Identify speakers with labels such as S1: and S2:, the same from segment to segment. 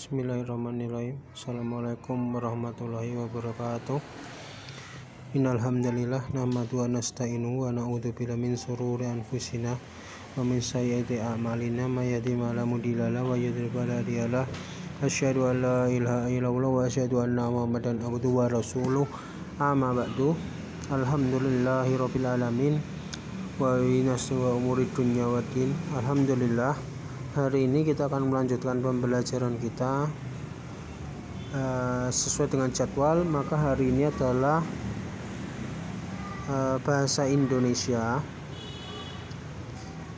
S1: Bismillahirrahmanirrahim. Assalamualaikum warahmatullahi wabarakatuh. Innal hamdalillah nahmaduhu wa nasta'inuhu wa na'udzu billahi min shururi anfusina wa min sayyiati a'malina may yahdihillahu fala mudilla lahu wa yudhlil fala hadiya lahu. Asyhadu an la ilaha illallah wa asyhadu anna Muhammadan abduhu wa rasuluh. Amma ba'du. Alhamdulillahirabbil alamin wa binaswa umuri dunya waddin. Alhamdulillah. Hari ini kita akan melanjutkan pembelajaran kita sesuai dengan jadwal. Maka hari ini adalah bahasa Indonesia.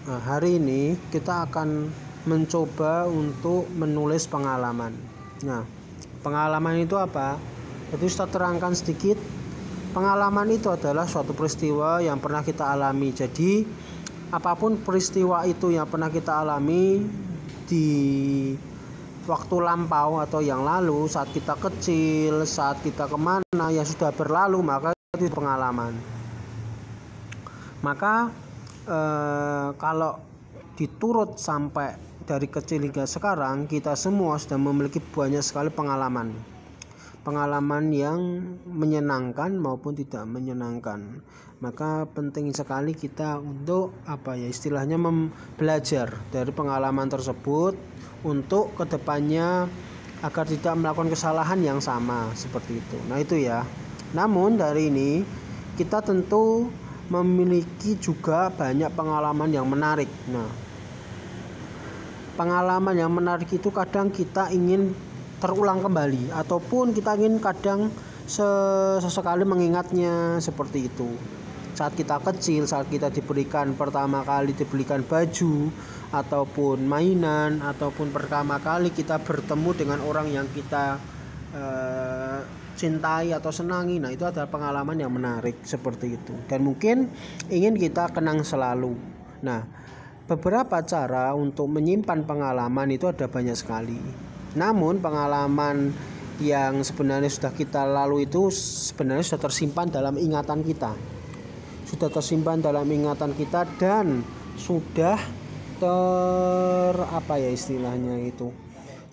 S1: Hari ini kita akan mencoba untuk menulis pengalaman. Nah, pengalaman itu apa? Jadi saya terangkan sedikit. Pengalaman itu adalah suatu peristiwa yang pernah kita alami. Jadi apapun peristiwa itu yang pernah kita alami di waktu lampau atau yang lalu, saat kita kecil, saat kita kemana yang sudah berlalu, maka itu pengalaman. Maka kalau diturut sampai dari kecil hingga sekarang, kita semua sudah memiliki banyak sekali pengalaman yang menyenangkan maupun tidak menyenangkan. Maka penting sekali kita untuk istilahnya belajar dari pengalaman tersebut untuk kedepannya agar tidak melakukan kesalahan yang sama seperti itu. Nah itu ya. Namun dari ini kita tentu memiliki juga banyak pengalaman yang menarik. Nah, pengalaman yang menarik itu kadang kita ingin terulang kembali ataupun kita ingin kadang sesekali mengingatnya seperti itu. Saat kita kecil, saat kita pertama kali diberikan baju ataupun mainan, ataupun pertama kali kita bertemu dengan orang yang kita cintai atau senangi. Nah itu adalah pengalaman yang menarik seperti itu dan mungkin ingin kita kenang selalu. Nah, beberapa cara untuk menyimpan pengalaman itu ada banyak sekali. Namun pengalaman yang sebenarnya sudah kita lalui itu sebenarnya sudah tersimpan dalam ingatan kita. Dan sudah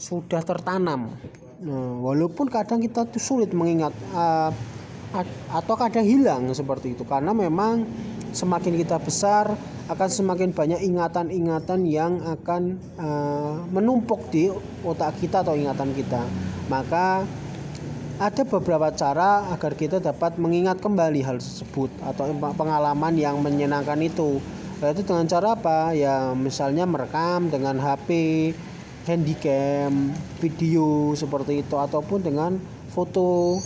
S1: sudah tertanam. Nah, walaupun kadang kita tuh sulit mengingat atau kadang hilang seperti itu, karena memang semakin kita besar akan semakin banyak ingatan-ingatan yang akan menumpuk di otak kita atau ingatan kita. Maka ada beberapa cara agar kita dapat mengingat kembali hal tersebut atau pengalaman yang menyenangkan itu. Yaitu dengan cara apa? Ya misalnya merekam dengan HP, handycam, video seperti itu, ataupun dengan foto,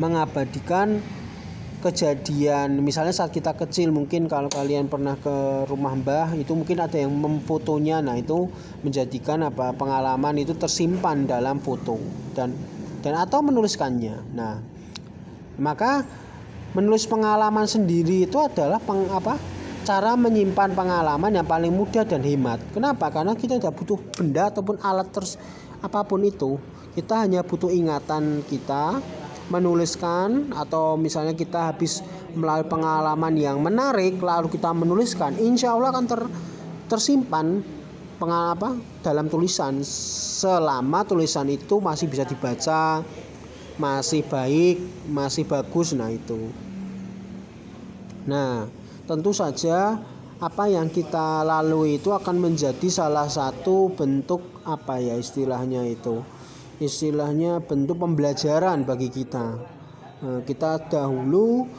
S1: mengabadikan kejadian. Misalnya saat kita kecil, mungkin kalau kalian pernah ke rumah mbah, itu mungkin ada yang memfotonya. Nah itu menjadikan pengalaman itu tersimpan dalam foto dan atau menuliskannya. Nah maka menulis pengalaman sendiri itu adalah cara menyimpan pengalaman yang paling mudah dan hemat. Kenapa? Karena kita tidak butuh benda ataupun alat apapun itu. Kita hanya butuh ingatan kita menuliskan, atau misalnya kita habis melalui pengalaman yang menarik lalu kita menuliskan, insya Allah akan tersimpan dalam tulisan selama tulisan itu masih bisa dibaca, masih baik, masih bagus. Nah itu. Nah tentu saja apa yang kita lalui itu akan menjadi salah satu bentuk istilahnya bentuk pembelajaran bagi kita. Kita dahulu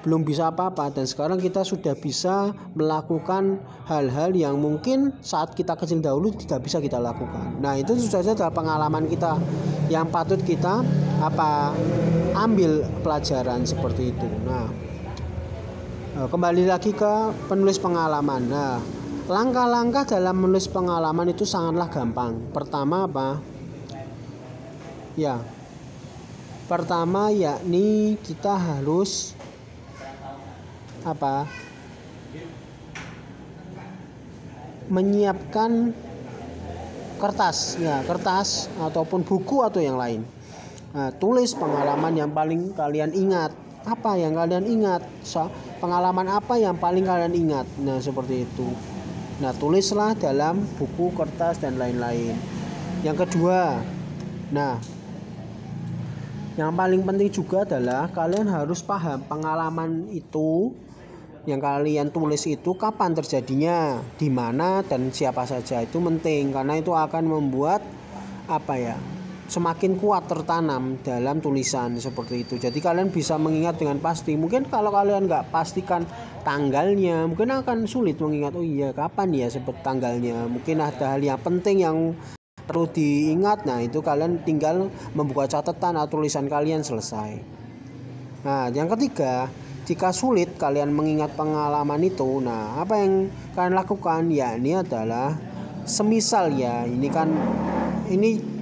S1: belum bisa apa-apa dan sekarang kita sudah bisa melakukan hal-hal yang mungkin saat kita kecil dahulu tidak bisa kita lakukan. Nah itu saja adalah pengalaman kita yang patut kita ambil pelajaran seperti itu. Nah kembali lagi ke penulis pengalaman. Nah langkah-langkah dalam menulis pengalaman itu sangatlah gampang. Pertama yakni kita harus menyiapkan kertas ataupun buku atau yang lain. Nah, tulis pengalaman yang paling kalian ingat. Pengalaman apa yang paling kalian ingat. Nah seperti itu. Nah, tulislah dalam buku, kertas, dan lain-lain. Yang kedua, nah, yang paling penting juga adalah kalian harus paham pengalaman itu yang kalian tulis itu kapan terjadinya, di mana, dan siapa saja. Itu penting karena itu akan membuat semakin kuat tertanam dalam tulisan seperti itu. Jadi kalian bisa mengingat dengan pasti. Mungkin kalau kalian nggak pastikan tanggalnya, mungkin akan sulit mengingat. Oh iya, kapan ya sebut tanggalnya. Mungkin ada hal yang penting yang perlu diingat. Nah, itu kalian tinggal membuka catatan atau tulisan kalian selesai. Nah, yang ketiga, jika sulit kalian mengingat pengalaman itu, nah apa yang kalian lakukan? Ya, ini adalah semisal ya, ini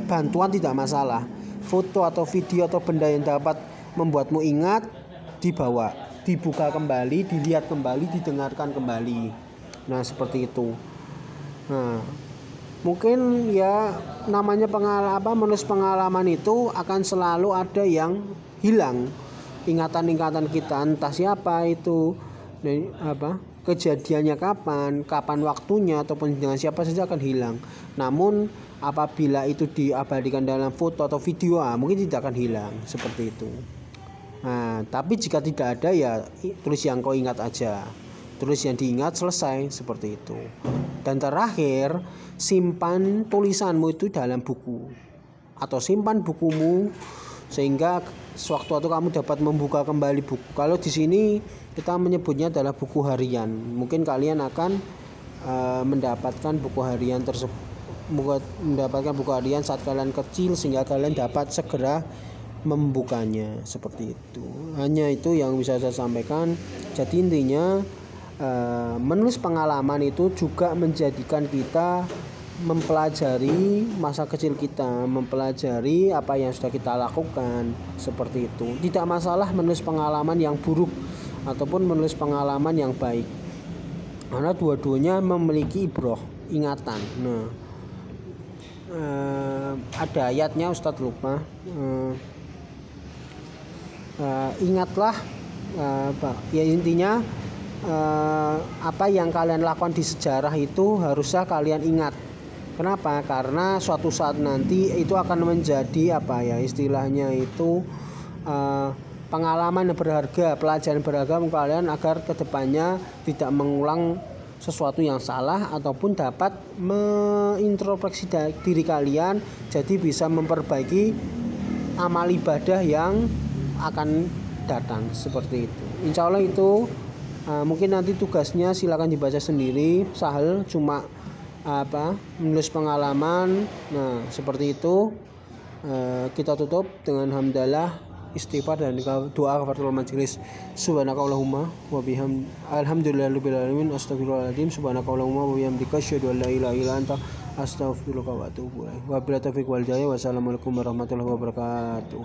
S1: bantuan tidak masalah. Foto atau video atau benda yang dapat membuatmu ingat dibawa, dibuka kembali, dilihat kembali, didengarkan kembali. Nah, seperti itu. Nah, mungkin ya namanya menulis pengalaman itu akan selalu ada yang hilang. Ingatan-ingatan kita, entah siapa itu, kejadiannya kapan waktunya, ataupun dengan siapa saja akan hilang. Namun apabila itu diabadikan dalam foto atau video, mungkin tidak akan hilang seperti itu. Nah, tapi jika tidak ada ya tulis yang kau ingat aja, tulis yang diingat, selesai seperti itu. Dan terakhir, simpan tulisanmu itu dalam buku atau simpan bukumu sehingga sewaktu-waktu kamu dapat membuka kembali buku. Kalau di sini kita menyebutnya adalah buku harian. Mungkin kalian akan mendapatkan buku harian saat kalian kecil sehingga kalian dapat segera membukanya seperti itu. Hanya itu yang bisa saya sampaikan. Jadi intinya menulis pengalaman itu juga menjadikan kita mempelajari masa kecil kita, mempelajari apa yang sudah kita lakukan seperti itu. Tidak masalah menulis pengalaman yang buruk ataupun menulis pengalaman yang baik, karena dua-duanya memiliki ibroh, ingatan. Nah, ada ayatnya, Ustadz lupa. Ingatlah, ya intinya apa yang kalian lakukan di sejarah itu harusnya kalian ingat. Kenapa? Karena suatu saat nanti itu akan menjadi istilahnya itu pengalaman yang berharga, pelajaran berharga untuk kalian agar kedepannya tidak mengulang sesuatu yang salah ataupun dapat mengintrospeksi diri kalian, jadi bisa memperbaiki amal ibadah yang akan datang seperti itu. Insya Allah itu mungkin nanti tugasnya silakan dibaca sendiri, sahel, cuma menulis pengalaman. Nah, seperti itu. Kita tutup dengan hamdalah, istighfar, dan doa kafaratul majelis. Subhanakallahumma wa bihamdika, alhamdulillahirabbil alamin, astagfirullahaladzim, subhanakallahumma wa bihamdika, asyhadu an la ilaha illa anta, astaghfiruka wa atubu ilaik. Wabillahi taufiq wal hidayah. Wassalamualaikum warahmatullahi wabarakatuh.